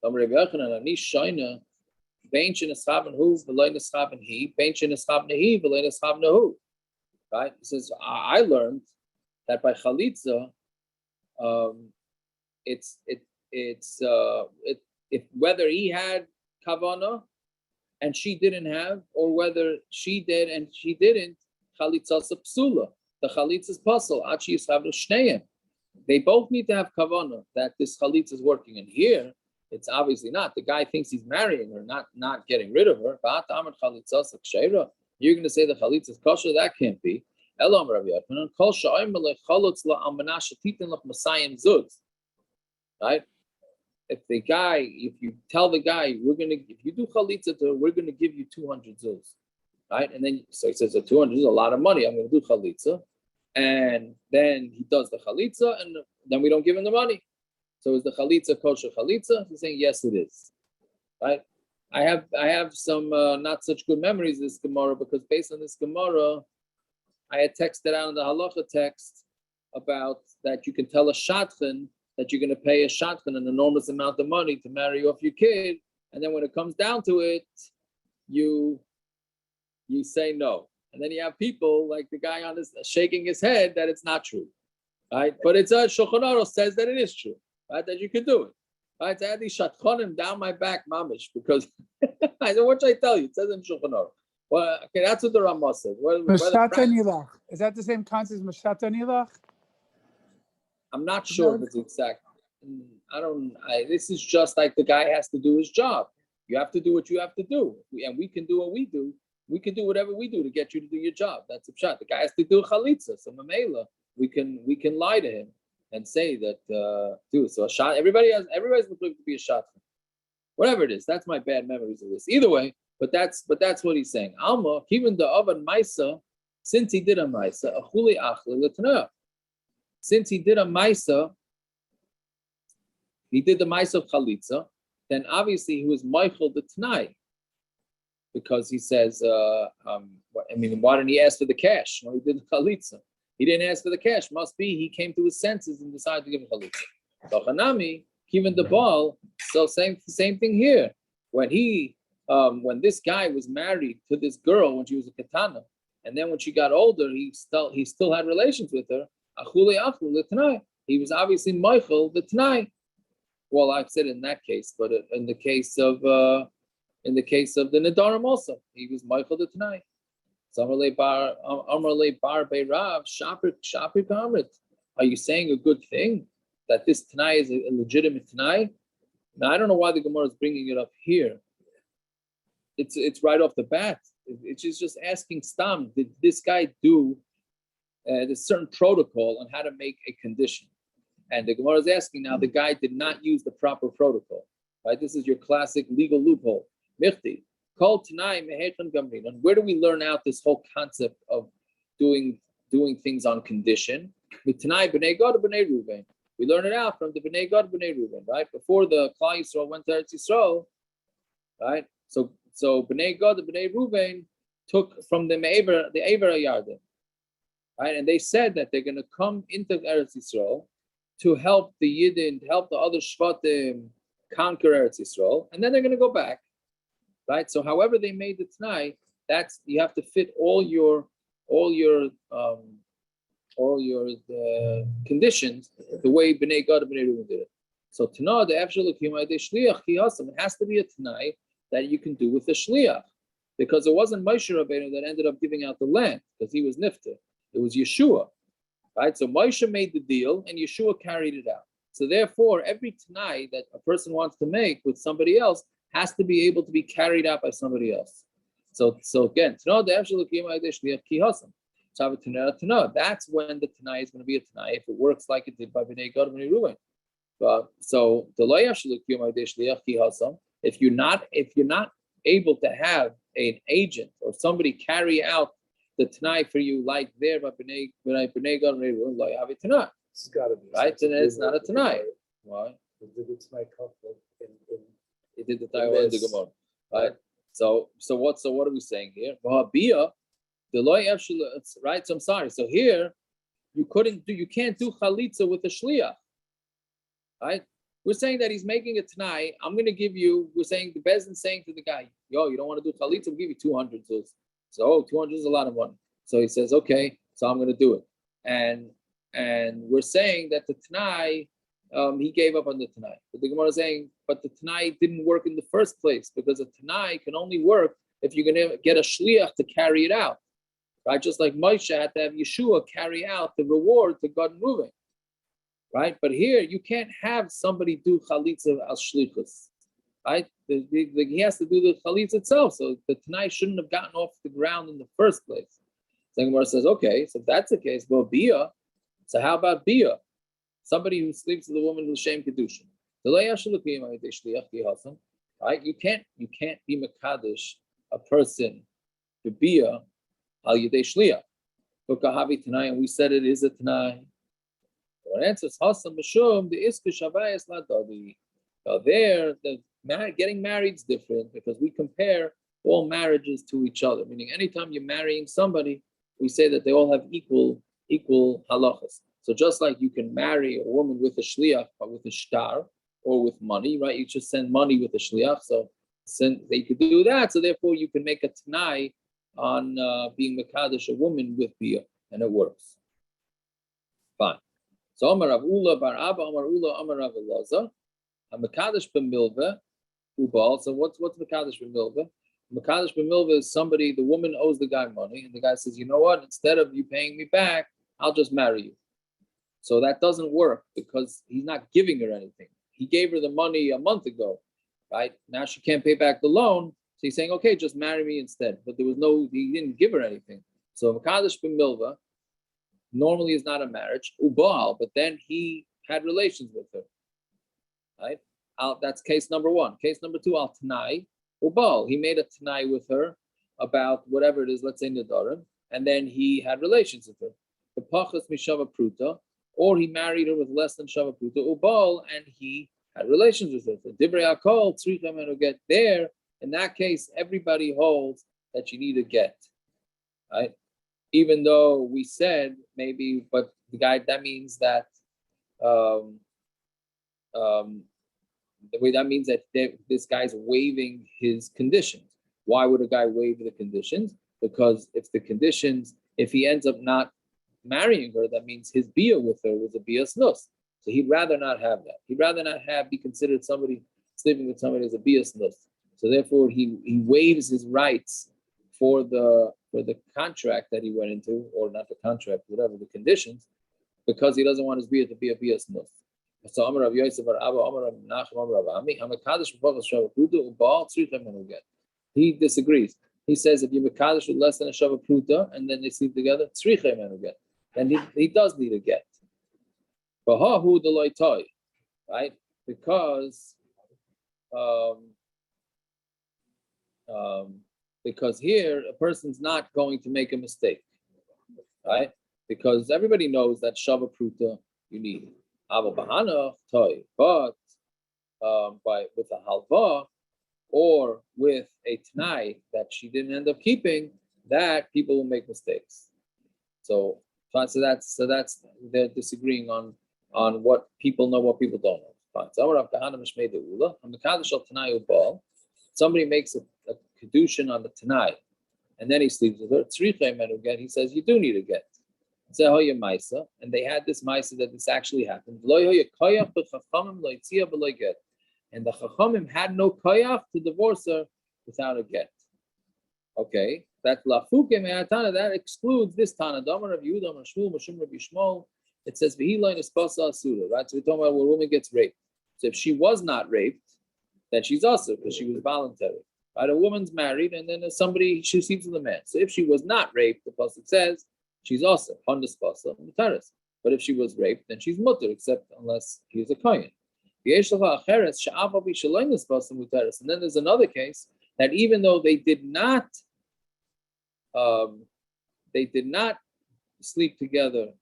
Rabbi Yochanan, ani shoyna, bein sheneschaben hu, v'loy neschaben he, bein sheneschaben he, v'loy neschaben hu. Right? He says, I learned that by chalitza, it's if whether he had kavana and she didn't have, or whether she did and she didn't, chalitzas psula. The chalitza is puzzle. Achi yishavnu shneim. They both need to have kavana that this chalitza is working. And here, it's obviously not. The guy thinks he's marrying her, not getting rid of her. You're going to say the chalitza is kosher? That can't be. Right? If you tell the guy, if you do chalitza to her, we're gonna give you 200 zuz, right? And then so he says, 200 is a lot of money. I'm gonna do chalitza, and then he does the chalitza, and then we don't give him the money. So is the chalitza kosher chalitza? He's saying yes, it is, right? I have some not such good memories of this Gemara, because based on this Gemara, I had texted out in the halacha text about that you can tell a shadchan that you're going to pay a shadchan an enormous amount of money to marry off your kid, and then when it comes down to it, you say no, and then you have people like the guy on this shaking his head that it's not true, right? But it's a Shulchan Aruch says that it is true, right? That you can do it, right? I had these shadchanim down my back, mamish, because I said, what should I tell you? It says in Shulchan Aruch. Well, okay, that's what the Ramah says. Mashata nilach. Is that the same concept as mashata nilach? I'm not sure if it's exact. This is just like the guy has to do his job. You have to do what you have to do. And we can do what we do. We can do whatever we do to get you to do your job. That's a shot. The guy has to do chalitza. So mamela, we can lie to him and say that do. So a shot. Everybody's looking to be a shot. Whatever it is, that's my bad memories of this. Either way, but that's what he's saying. Alma, even the oven maisa, since he did a maisa, a chuli achle l'tanah. Since he did a maisa, he did the maisa of chalitza, then obviously he was meichel the tanai, because he says, why didn't he ask for the cash when he did the chalitza? He didn't ask for the cash. Must be he came to his senses and decided to give him chalitza. Bachanami, even the ball. So same thing here. When this guy was married to this girl when she was a katana, and then when she got older, he still had relations with her. He was obviously meichel the tanai. Well, I've said in that case, but in the case of the nedarim also, he was meichel the tanai. Are you saying a good thing that this tanai is a legitimate tanai? Now I don't know why the Gemara is bringing it up here. It's right off the bat. It's just asking Stam, did this guy do there's certain protocol on how to make a condition? And the Gemara is asking now, the guy did not use the proper protocol, right? This is your classic legal loophole. Michti, kol tanai mehechan gamrin. And where do we learn out this whole concept of doing things on condition? With tanai b'nei Gad b'nei Reuven. We learn it out from the b'nei Gad b'nei Reuven, right? Before the Klal Yisrael went to Eretz Yisrael, right? So b'nei Gad b'nei Reuven took from the Ever Yarden, right? And they said that they're going to come into Eretz Yisrael to help the Yidden, to help the other Shvatim conquer Eretz Yisrael, and then they're going to go back, right? So however they made the Tanai, that's, you have to fit all your conditions the way Bnei Gad and Bnei Reuven did it. So Tanai, the Efshel L'kiyum Adei Shliach Ki Hasam, it has to be a Tanai that you can do with the Shliach, because it wasn't Moshe Rabbeinu that ended up giving out the land, because he was Nifter. It was Yeshua. Right, so Moshe made the deal, and Yeshua carried it out. So therefore, every tanai that a person wants to make with somebody else has to be able to be carried out by somebody else. So again, that's when the tanai is going to be a tanai if it works like it did by Bnei Gad and Bnei Reuven. So if you're not able to have an agent or somebody carry out the tanai for you, like there, but Bnei Gad and Bnei Reuven, lo yavi tanai. It's got to be right. Then it's not a tanai. Why? It did the tanai conflict It did the tanai in the Gemara, right? So what are we saying here? Right. So I'm sorry. So here you can't do chalitza with a shliach, right? We're saying that he's making it tonight. I'm going to give you, we're saying the Bezdin saying to the guy, yo, you don't want to do chalitza, we'll give you 200. So 200 is a lot of money. So he says, okay, so I'm going to do it. And we're saying that the Tanai, he gave up on the Tanai. But the Gemara is saying, but the Tanai didn't work in the first place because a Tanai can only work if you're going to get a shliach to carry it out. Right? Just like Moshe had to have Yeshua carry out the reward to Gad and Reuven. Right? But here, you can't have somebody do chalitza as shlichus. Right? He has to do the chalitza itself. So the Tanai shouldn't have gotten off the ground in the first place. So the Gemara says, okay, so if that's the case, well, bia. So how about bia? Somebody who sleeps with a woman who's shem kedushin. Right? You can't be mekadosh a person to bia al yedei shliach. Havi tanai, and we said it is a tanai. Our answer is hasam b'shum the iska shavayis ladadi. There, the getting married is different because we compare all marriages to each other. Meaning, anytime you're marrying somebody, we say that they all have equal halachas. So just like you can marry a woman with a shliach, or with a shtar, or with money, right? You just send money with a shliach. So they could do that. So therefore, you can make a tanai on being mekadosh a woman with bia, and it works. Fine. So Amar Rav Ula bar Abba, Amar Ula, Amar Rav Elazar, a mekadosh b'milveh ubal. So what's mekadosh b'milveh? Mekadosh b'milveh is somebody, the woman owes the guy money, and the guy says, you know what? Instead of you paying me back, I'll just marry you. So that doesn't work because he's not giving her anything. He gave her the money a month ago, right? Now she can't pay back the loan. So he's saying, okay, just marry me instead. But he didn't give her anything. So Mekadosh b'milveh normally is not a marriage, ubal, but then he had relations with her, right? That's case number one. Case number two, al tanai, ubal. He made a tanai with her about whatever it is, let's say nedarim, and then he had relations with her. The pachas mishava prutah, or he married her with less than shava prutah, ubal, and he had relations with her. So divrei hakol tzrichem and get there. In that case, everybody holds that you need a get, right? Even though we said maybe, but the guy, that means that the way that means that this guy's waiving his conditions. Why would a guy waive the conditions? Because if he ends up not marrying her, that means his bia with her was a bia snus. So he'd rather not have that. He'd rather not be considered somebody sleeping with somebody as a bia snus. So therefore, he waives his rights for the contract that he went into, or not the contract, whatever the conditions, because he doesn't want his bia to be a bia snus. So Amar Rav Yosef Bar Abba, Amar Rav Nachum, Amar Rav Ami, Hamakadosh b'pachas shava pruta ubal tzrichem get. He disagrees. He says if you're mekadosh with less than a shava pruta and then they sleep together, tzrichem get. Then he does need a get. Bahahu the loitoi, right? Because here a person's not going to make a mistake, right? Because everybody knows that shava pruta you need. Ava bahana toy, but with a halva or with a t'nai that she didn't end up keeping, that people will make mistakes. So that's they're disagreeing on what people know, what people don't know. Fine. So somebody makes a kedushin on the t'nai, and then he sleeps with her. He says you do need a get. And they had this maisa that this actually happened. And the chachamim had no koyach to divorce her without a get. Okay, that lafuke me'atana, that excludes this tana. Damar of Yehuda, Damar Shmuel, Mashum Rabbi Shmuel. It says v'hilayin espasa asura. Right, so we're talking about when a woman gets raped. So if she was not raped, then she's also because she was voluntary. Right, a woman's married, and then she sleeps with a man. So if she was not raped, the pasuk says she's also hondas pasa mutaris. But if she was raped, then she's mutter, except unless he is a kohen. And then there's another case that even though they did not sleep together,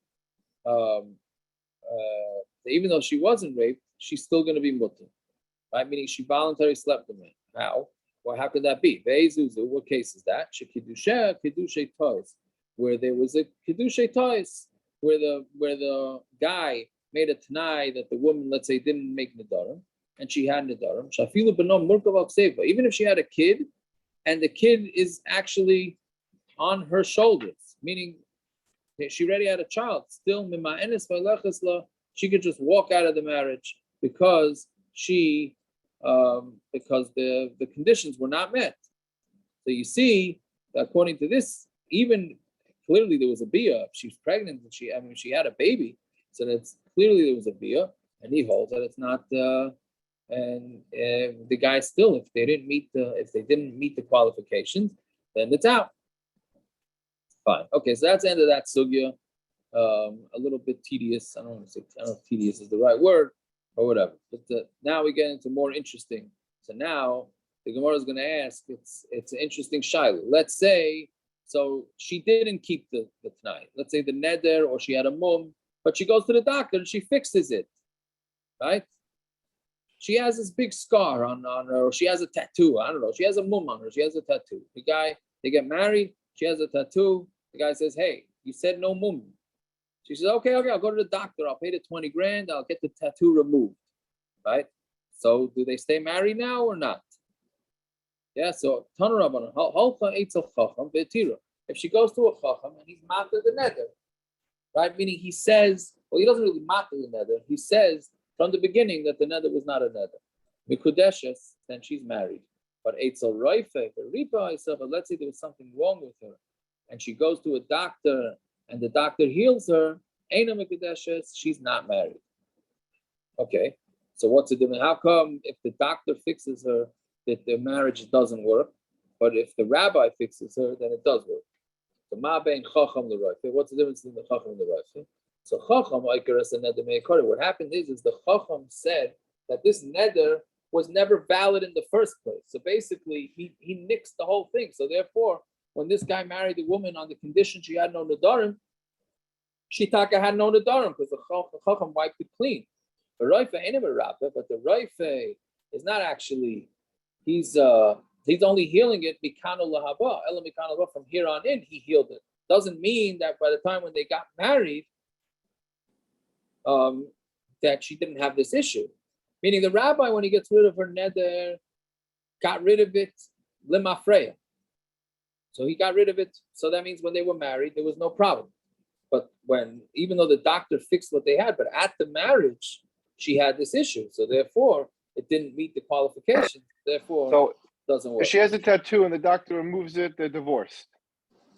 even though she wasn't raped, she's still going to be mutter, right? Meaning she voluntarily slept with him. How? Well, how could that be? What case is that? Where there was a kedushay toys, where the guy made a t'nai that the woman, let's say, didn't make nedarim, and she had nedarim. Shafilu benom murkav al kseva. Even if she had a kid, and the kid is actually on her shoulders, meaning she already had a child, still she could just walk out of the marriage because because the conditions were not met. So you see, according to this, even clearly there was a bia. She's pregnant and she had a baby, so that's clearly there was a bia, and he holds that it's not. And the guy still, if they didn't meet the qualifications, then it's out. Fine. Okay, so that's the end of that sugya. A little bit tedious. I don't know if tedious is the right word or whatever. But now we get into more interesting. So now the Gemara is going to ask. It's an interesting shaila. Let's say so she didn't keep the t'nai. Let's say the neder, or she had a mum, but she goes to the doctor and she fixes it. Right? She has this big scar on her, or she has a tattoo. I don't know. She has a mum on her. She has a tattoo. The guy, they get married. She has a tattoo. The guy says, "Hey, you said no mum." She says, "Okay, I'll go to the doctor. I'll pay the 20 grand. I'll get the tattoo removed." Right? So, do they stay married now or not? Yeah. So, if she goes to a chacham and he's matter the neder, right? Meaning he says, well, he doesn't really matter the neder. He says from the beginning that the neder was not a neder. Mikudeshes, then she's married. But eitzel roife, but let's say there was something wrong with her, and she goes to a doctor, and the doctor heals her. Eina mikudeshes, she's not married. Okay, so what's the difference? How come if the doctor fixes her, that the marriage doesn't work, but if the rabbi fixes her, then it does work? So ma bein chacham l'roife. What's the difference between the chacham and the roife? So chacham oikeres and neder meikari. What happened is the chacham said that this neder was never valid in the first place. So basically, he nixed the whole thing. So therefore, when this guy married the woman on the condition she had no nedarim, Shitaka had no nedarim because the chacham wiped it clean. The roife ain't a rabba, but the roife is not actually. He's only healing it mikano lahaba, ela mikano lahaba. From here on in, he healed it. Doesn't mean that by the time when they got married, that she didn't have this issue. Meaning the rabbi, when he gets rid of her neder, got rid of it limafreya. So he got rid of it. So that means when they were married, there was no problem. But even though the doctor fixed what they had, but at the marriage, she had this issue. So therefore, it didn't meet the qualifications. Therefore, it doesn't work. If she has a tattoo and the doctor removes it, they're divorced.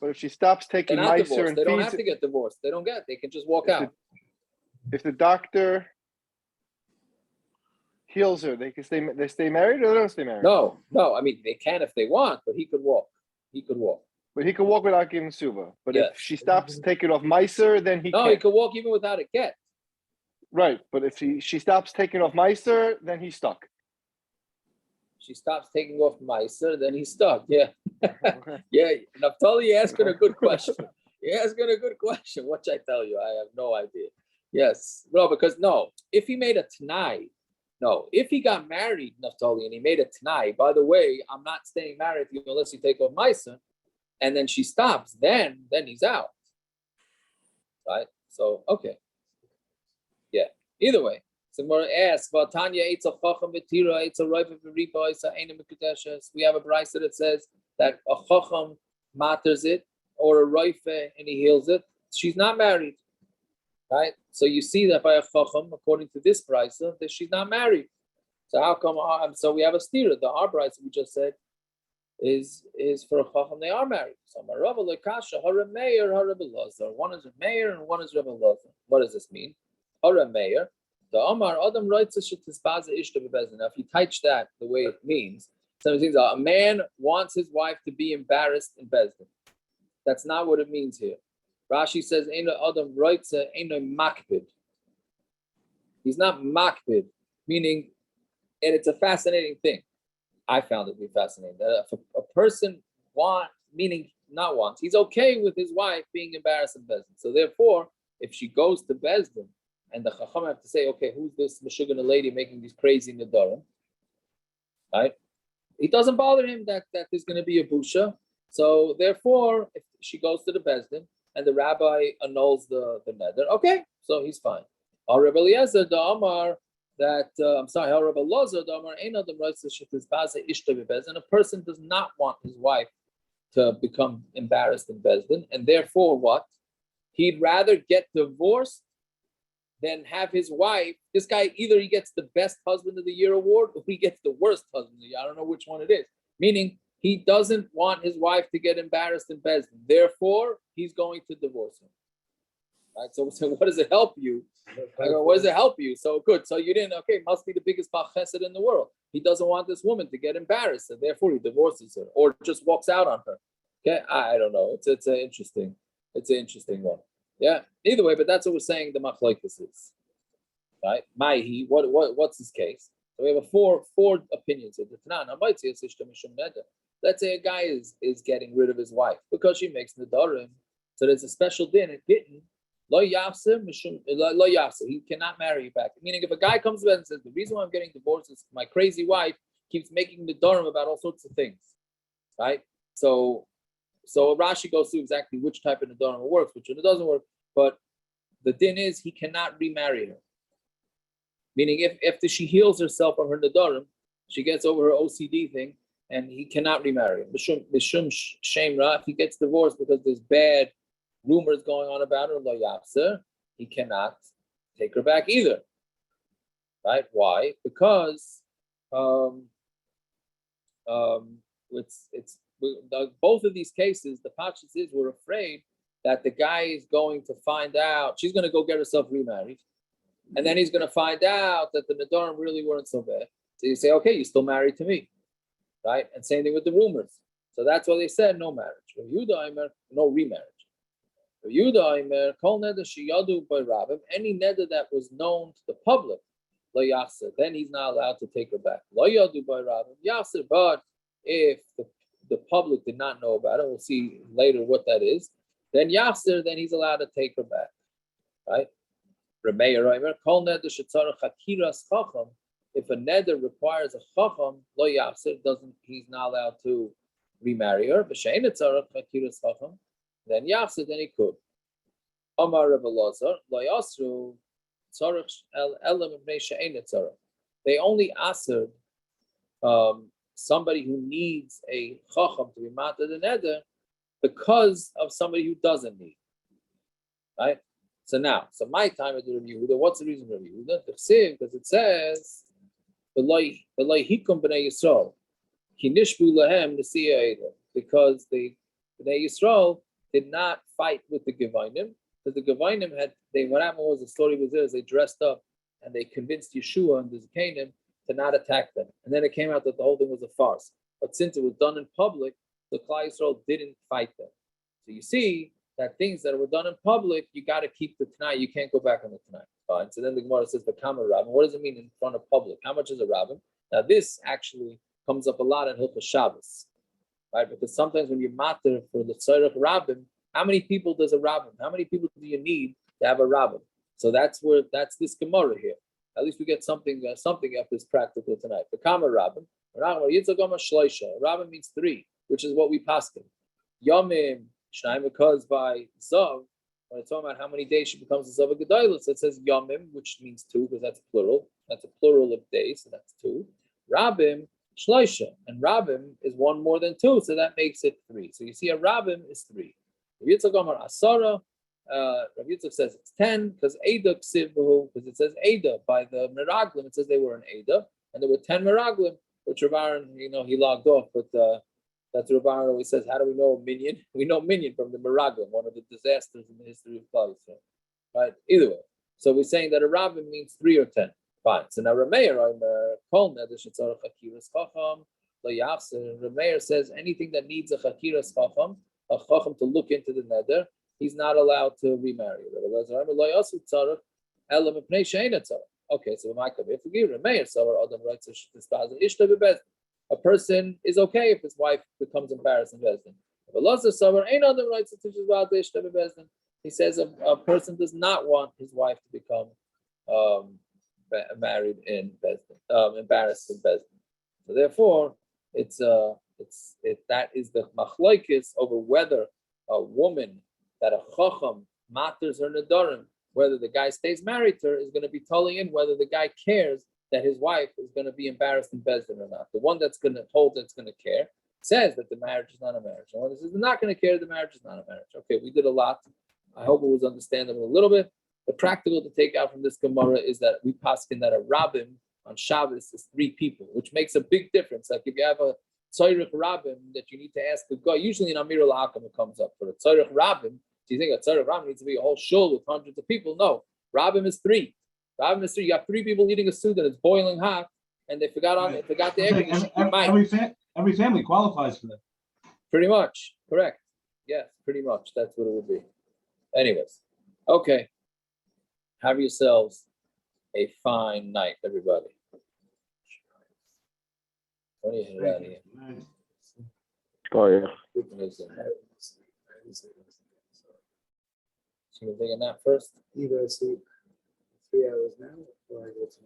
But if she stops taking they're not micer divorced. and they don't feeds have to it, get divorced. They don't get. They can just walk out. If the doctor heals her, they stay married or they don't stay married? No. I mean, they can if they want, but he could walk. But he could walk without giving suva. But Yes. if she stops taking off micer, then he can't. He could walk even without a get. Right, but if she stops taking off micer, then he's stuck. She stops taking off micer, then he's stuck. Yeah. Okay. Yeah. Naftali, you're asking a good question. You're asking a good question. What should I tell you? I have no idea. Yes. No, because if he made a t'nai, if he got married, Naftali, and he made a t'nai, by the way, I'm not staying married with you unless you take off micer, and then she stops, then he's out. Right? So, okay. Yeah. Either way. So more ask, we have a brisa that says that a chacham matters it or a roife and he heals it. She's not married, right? So you see that by a chacham, according to this brisa, that she's not married. So how come? So we have a stira. The our brisa we just said is for a chacham they are married. So Rabba lekasha hara meir hara belazar. One is a meir and one is Rabba Lazar. What does this mean? Hara meir. The Omar Adam writes ishta. Now, if you touch that the way it means, so it means a man wants his wife to be embarrassed in bezdin. That's not what it means here. Rashi says, "Ein Adam writes ein makbid." He's not makbid, meaning, and it's a fascinating thing. I found it to be fascinating that if a person he's okay with his wife being embarrassed in bezdin. So therefore, if she goes to bezdin, and the chacham have to say, okay, who's this Meshuggah lady making these crazy nedarim? Right? It doesn't bother him that there's going to be a busha. So therefore, if she goes to the bezdin and the rabbi annuls the neder, okay, so he's fine. Al Rabbi Eliezer the Amar that I'm sorry, Al Rabbi Eliezer the Amar ain't adam writes the shittas baza ishta bebezdin. A person does not want his wife to become embarrassed in Bezdin, and therefore what? He'd rather get divorced than have his wife. This guy, either he gets the best husband of the year award or he gets the worst husband of the year. I don't know which one it is. Meaning he doesn't want his wife to get embarrassed in Bezdin. Therefore, he's going to divorce him. Right? So what does it help you? I go, what does it help you? So good. So you didn't, okay, must be the biggest Bach Chesed in the world. He doesn't want this woman to get embarrassed, and therefore he divorces her or just walks out on her. Okay, I don't know. It's an interesting one. Yeah. Either way, but that's what we're saying the machlokes is. Right? Maihi, what's his case? So we have four opinions of the Tanan. Let's say a guy is getting rid of his wife because she makes nedarim. So there's a special din and bitten. Lo yafse, lo yafse. He cannot marry you back. Meaning, if a guy comes to bed and says, the reason why I'm getting divorced is my crazy wife keeps making nedarim about all sorts of things. Right? So Rashi goes through exactly which type of nedarim works, which one doesn't work. But the din is he cannot remarry her. Meaning, if after she heals herself from her nedarim, she gets over her OCD thing, and he cannot remarry her. B'shum shame ra. If he gets divorced because there's bad rumors going on about her, lo yapser, he cannot take her back either. Right? Why? Because both of these cases, the pashtus is we're afraid that the guy is going to find out, she's going to go get herself remarried, and then he's going to find out that the nedarim really weren't so bad. So you say, okay, you're still married to me, right? And same thing with the rumors. So that's why they said no marriage. No remarriage. Any neder that was known to the public, then he's not allowed to take her back. But if the public did not know about it, we'll see later what that is, then he's allowed to take her back. Right? If a neder requires a chacham, he's not allowed to remarry her. Then he could. Amar Rabba Lazar, they only answered somebody who needs a chacham to be matter the neder because of somebody who doesn't need. Right? So my time at the review, what's the reason for review? Because it says, because the Bnei Yisrael did not fight with the Gevinim, because the Gevinim what happened was, the story was they dressed up and they convinced Yeshua and the Zakanim to not attack them. And then it came out that the whole thing was a farce. But since it was done in public, the Klal Yisrael didn't fight them. So you see that things that were done in public, you got to keep the Tanai. You can't go back on the Tanai. Fine. So then the Gemara says, the Kama Rabbin. What does it mean in front of public? How much is a Rabbin? Now this actually comes up a lot in Hilchos Shabbos. Right? Because sometimes when you matter for the Tzarech Rabbin, how many people does a Rabbin? How many people do you need to have a Rabbin? So that's this Gemara here. At least we get something up is practical tonight. The Kama Rabbin. Rabbin means 3, which is what we paskin. Yomim, Shnaim, because by Zav, when it's talking about how many days she becomes a Zav Gedailus, it says Yomim, which means 2, because that's plural. That's a plural of days, so that's 2. Rabbim, Shloisha, and Rabbim is 1 more than 2, so that makes it 3. So you see, a Rabbim is 3. Rav Yitzchak Amar Asara, Rav Yitzchak says it's 10 because Ada Ksivu, because it says Ada by the Meraglim. It says they were an Ada, and there were 10 Meraglim, which Rav Aaron, he logged off, but that's Rav Aaron always says. How do we know Minyan? We know Minyan from the Meraglim, one of the disasters in the history of Klal Yisrael. Right? Either way, so we're saying that a Rabbin means 3 or 10. Fine. So now Rameir, Rameir says anything that needs a chakiras chacham, a chacham to look into the neder, he's not allowed to remarry. Okay, so if we give Rameir, a person is okay if his wife becomes embarrassed in Bezdin. He says a person does not want his wife to become married in Bezdin, embarrassed in Bezdin. So therefore, that is the machlokes over whether a woman that a chacham matters her nedarim whether the guy stays married to her is going to be telling in whether the guy cares that his wife is going to be embarrassed in Bezdin or not. The one that's going to hold that's going to care says that the marriage is not a marriage. The one that says they're not going to care, the marriage is not a marriage. Okay, we did a lot. I hope it was understandable a little bit. The practical to take out from this Gemara is that we paskin that a rabbim on Shabbos is 3 people, which makes a big difference. Like if you have a tzorich rabbim that you need to ask the guy, usually in Amir al-Hakam it comes up. For a tzorich rabbim, do you think a tzorich rabbim needs to be a whole shul with hundreds of people? No, rabbim is 3. Rabbim is 3. You have 3 people eating a suda that's boiling hot, and they forgot the egg. Every family qualifies for that. Pretty much, correct. Yes, pretty much. That's what it would be. Anyways, okay. Have yourselves a fine night, everybody. When are you headed out of here? Oh, yeah. So you gonna take a nap first? Either I sleep 3 hours now or I go to